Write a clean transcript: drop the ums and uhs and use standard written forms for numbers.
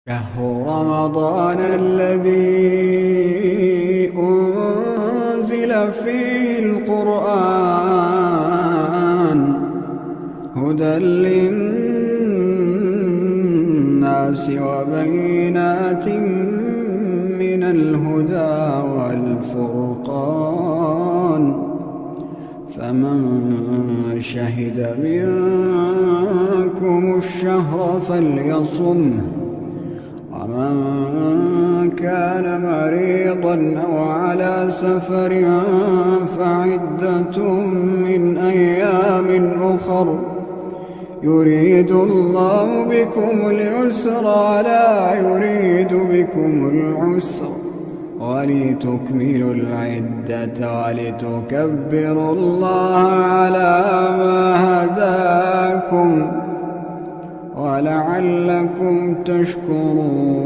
شهر رمضان الذي أنزل فيه القرآن هدى للناس وبينات من الهدى والفرقان فمن شهد منكم الشهر فليصمه ومن كان مريضا أو على سفر فعدة من أيام أخر يريد الله بكم اليسر ولا يريد بكم العسر ولتكملوا العدة ولتكبروا الله على ما هداكم ولعلكم تشكرون